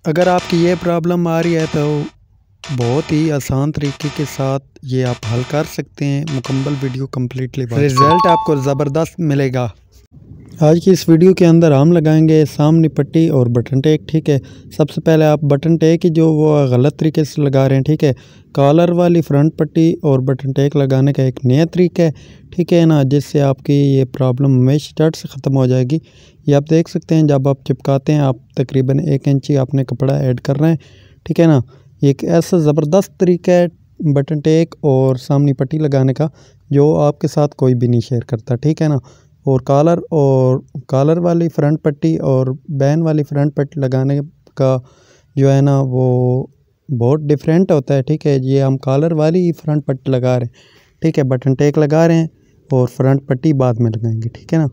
अगर आपकी ये प्रॉब्लम आ रही है तो बहुत ही आसान तरीके के साथ ये आप हल कर सकते हैं। मुकम्मल वीडियो कम्प्लीटली रिज़ल्ट आपको ज़बरदस्त मिलेगा। आज की इस वीडियो के अंदर हम लगाएंगे सामने पट्टी और बटन टेक। ठीक है, सबसे पहले आप बटन टेक की जो वो गलत तरीके से लगा रहे हैं। ठीक है, कॉलर वाली फ्रंट पट्टी और बटन टेक लगाने का एक नया तरीका है। ठीक है ना, जिससे आपकी ये प्रॉब्लम हमेशा झट से ख़त्म हो जाएगी। ये आप देख सकते हैं, जब आप चिपकाते हैं आप तकरीबन 1 इंची आपने कपड़ा ऐड कर रहे हैं। ठीक है ना, एक ऐसा ज़बरदस्त तरीका है बटन टेक और सामने पट्टी लगाने का जो आपके साथ कोई भी नहीं शेयर करता। ठीक है ना, और कॉलर वाली फ्रंट पट्टी और बैन वाली फ्रंट पट्टी लगाने का जो है ना वो बहुत डिफरेंट होता है। ठीक है, ये हम कॉलर वाली ही फ्रंट पट्टी लगा रहे हैं। ठीक है, बटन टेक लगा रहे हैं और फ्रंट पट्टी बाद में लगाएंगे। ठीक है ना,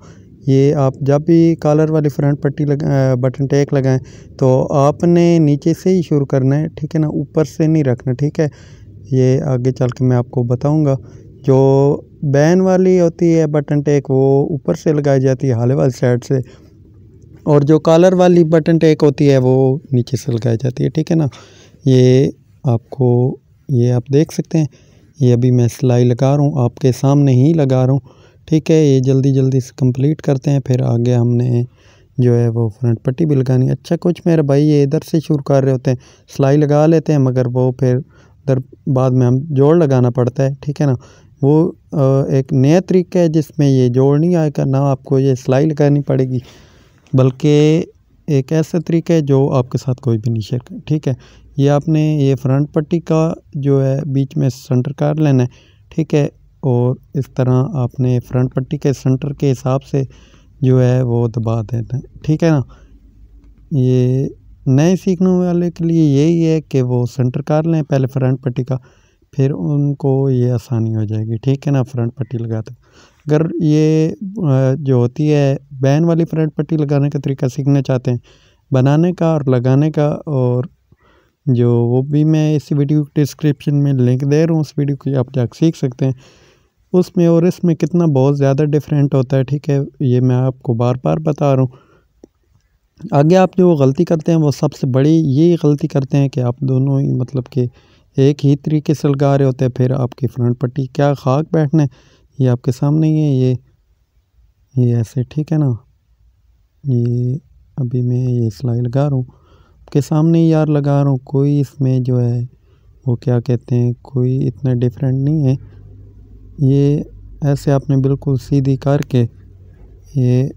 ये आप जब भी कॉलर वाली फ्रंट पट्टी बटन टेक लगाएं तो आपने नीचे से ही शुरू करना है। ठीक है ना, ऊपर से नहीं रखना। ठीक है, ये आगे चल के मैं आपको बताऊंगा। जो बैन वाली होती है बटन टेक वो ऊपर से लगाई जाती है हाले वाली साइड से, और जो कॉलर वाली बटन टेक होती है वो नीचे से लगाई जाती है। ठीक है ना, ये आपको ये आप देख सकते हैं, ये अभी मैं सिलाई लगा रहा हूँ, आपके सामने ही लगा रहा हूँ। ठीक है, ये जल्दी जल्दी से कंप्लीट करते हैं, फिर आगे हमने जो है वो फ्रंट पट्टी भी लगानी है। अच्छा, कुछ मेरे भाई ये इधर से शुरू कर रहे होते हैं, सिलाई लगा लेते हैं, मगर वो फिर उधर बाद में हम जोड़ लगाना पड़ता है। ठीक है ना, वो एक नया तरीका है जिसमें ये जोड़ नहीं आएगा, ना आपको ये सिलाई लगानी पड़ेगी, बल्कि एक ऐसा तरीका है जो आपके साथ कोई भी नहीं शेयर कर। ठीक है, ये आपने ये फ्रंट पट्टी का जो है बीच में सेंटर कर लेना है। ठीक है, और इस तरह आपने फ्रंट पट्टी के सेंटर के हिसाब से जो है वो दबा देना है। ठीक है ना, ये नए सीखने वाले के लिए यही है कि वो सेंटर कर लें पहले फ्रंट पट्टी का, फिर उनको ये आसानी हो जाएगी। ठीक है ना, फ्रंट पट्टी लगाते अगर ये जो होती है बैन वाली फ्रंट पट्टी लगाने का तरीका सीखना चाहते हैं, बनाने का और लगाने का, और जो वो भी मैं इस वीडियो के डिस्क्रिप्शन में लिंक दे रहा हूँ, उस वीडियो को आप जाकर सीख सकते हैं। उसमें और इसमें कितना बहुत ज़्यादा डिफरेंट होता है। ठीक है, ये मैं आपको बार बार बता रहा हूँ। आगे आप जो गलती करते हैं वो सबसे बड़ी ये गलती करते हैं कि आप दोनों ही मतलब कि एक ही तरीके से लगा रहे होते हैं, फिर आपकी फ्रंट पट्टी क्या खाक बैठने, ये आपके सामने ही है, ये ऐसे। ठीक है ना, ये अभी मैं ये सिलाई लगा रहा हूँ आपके सामने ही यार लगा रहा हूँ, कोई इसमें जो है वो क्या कहते हैं कोई इतना डिफरेंट नहीं है। ये ऐसे आपने बिल्कुल सीधी करके ये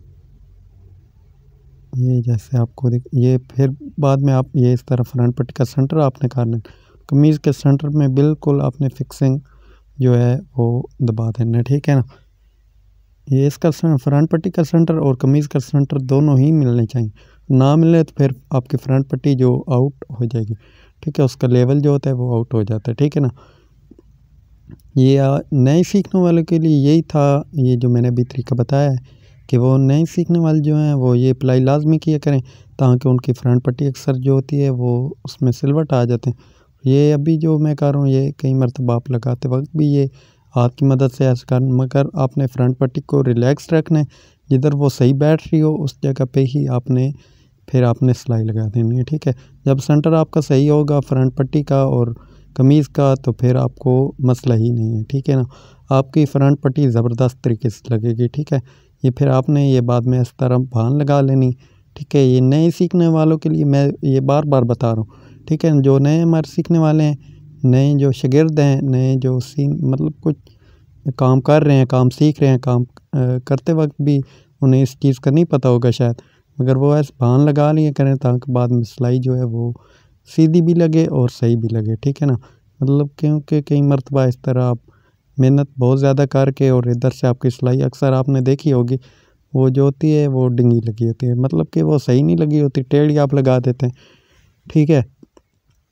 जैसे आपको ये फिर बाद में आप ये इस तरह फ्रंट पट्टी का सेंटर आपने कर लेना, कमीज़ के सेंटर में बिल्कुल आपने फिक्सिंग जो है वो दबा देना। ठीक है ना, ये इसका फ्रंट पट्टी का सेंटर और कमीज़ का सेंटर दोनों ही मिलने चाहिए, ना मिले तो फिर आपकी फ्रंट पट्टी जो आउट हो जाएगी। ठीक है, उसका लेवल जो होता है वो आउट हो जाता है। ठीक है ना, ये नए सीखने वालों के लिए यही था, ये जो मैंने अभी तरीका बताया है कि वो नए सीखने वाले जो हैं वो ये अप्लाई लाजमी किया करें, ताकि उनकी फ्रंट पट्टी अक्सर जो होती है वो उसमें सिलवट आ जाते हैं। ये अभी जो मैं कर रहा हूँ ये कई मरतबा आप लगाते वक्त भी ये हाथ की मदद से ऐसा कर, मगर आपने फ्रंट पट्टी को रिलैक्स रखना है, जिधर वो सही बैठ रही हो उस जगह पे ही आपने सिलाई लगा देनी है। ठीक है, जब सेंटर आपका सही होगा फ्रंट पट्टी का और कमीज़ का तो फिर आपको मसला ही नहीं है। ठीक है ना, आपकी फ्रंट पट्टी ज़बरदस्त तरीके से लगेगी। ठीक है, ये फिर आपने ये बाद में इस तरह भान लगा लेनी। ठीक है, ये नए सीखने वालों के लिए मैं ये बार बार बता रहा हूँ। ठीक है, जो नए हमारे सीखने वाले हैं, नए जो शागिर्द हैं, नए जो मतलब कुछ काम कर रहे हैं, काम सीख रहे हैं, काम करते वक्त भी उन्हें इस चीज़ का नहीं पता होगा शायद, मगर वो ऐसे भान लगा लिए करें ताकि बाद में सिलाई जो है वो सीधी भी लगे और सही भी लगे। ठीक है ना, मतलब क्योंकि कई मरतबा इस तरह आप मेहनत बहुत ज़्यादा करके और इधर से आपकी सिलाई अक्सर आपने देखी होगी वो जो होती है वो डिंगी लगी होती है, मतलब कि वो सही नहीं लगी होती, टेढ़ी आप लगा देते हैं। ठीक है,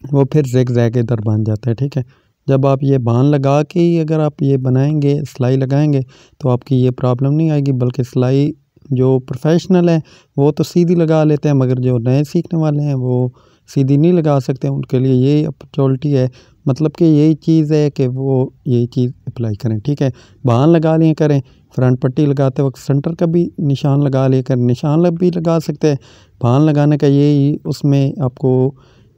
वो फिर ज़िग-ज़ैग इधर बन जाता है। ठीक है, जब आप ये बान लगा के ही अगर आप ये बनाएंगे सिलाई लगाएंगे तो आपकी ये प्रॉब्लम नहीं आएगी, बल्कि सिलाई जो प्रोफेशनल है वो तो सीधी लगा लेते हैं, मगर जो नए सीखने वाले हैं वो सीधी नहीं लगा सकते। उनके लिए ये अपॉर्चुनिटी है, मतलब कि यही चीज़ है कि वो यही चीज़ अप्लाई करें। ठीक है, बाहन लगा लिया करें, फ्रंट पट्टी लगाते वक्त सेंटर का भी निशान लगा लिया करें। निशान भी लगा सकते हैं। बाहन लगाने का यही, उसमें आपको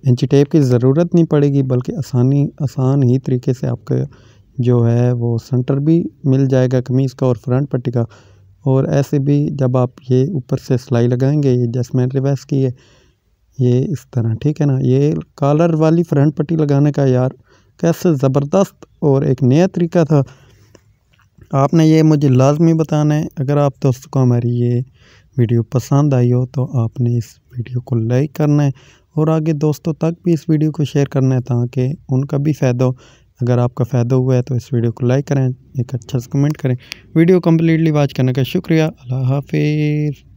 इंची टेप की ज़रूरत नहीं पड़ेगी, बल्कि आसान ही तरीके से आपका जो है वो सेंटर भी मिल जाएगा कमीज़ का और फ्रंट पट्टी का। और ऐसे भी जब आप ये ऊपर से सिलाई लगाएंगे, ये जैसे मैंने रिवर्स की है, ये इस तरह, ठीक है ना। ये कॉलर वाली फ्रंट पट्टी लगाने का यार कैसे ज़बरदस्त और एक नया तरीका था। आपने ये मुझे लाजमी बताना है। अगर आप दोस्तों को हमारी ये वीडियो पसंद आई हो तो आपने इस वीडियो को लाइक करना है और आगे दोस्तों तक भी इस वीडियो को शेयर करना है ताकि उनका भी फ़ायदा हो। अगर आपका फ़ायदा हुआ है तो इस वीडियो को लाइक करें, एक अच्छा सा कमेंट करें। वीडियो कम्प्लीटली वॉच करने का शुक्रिया। अल्लाह हाफिज़।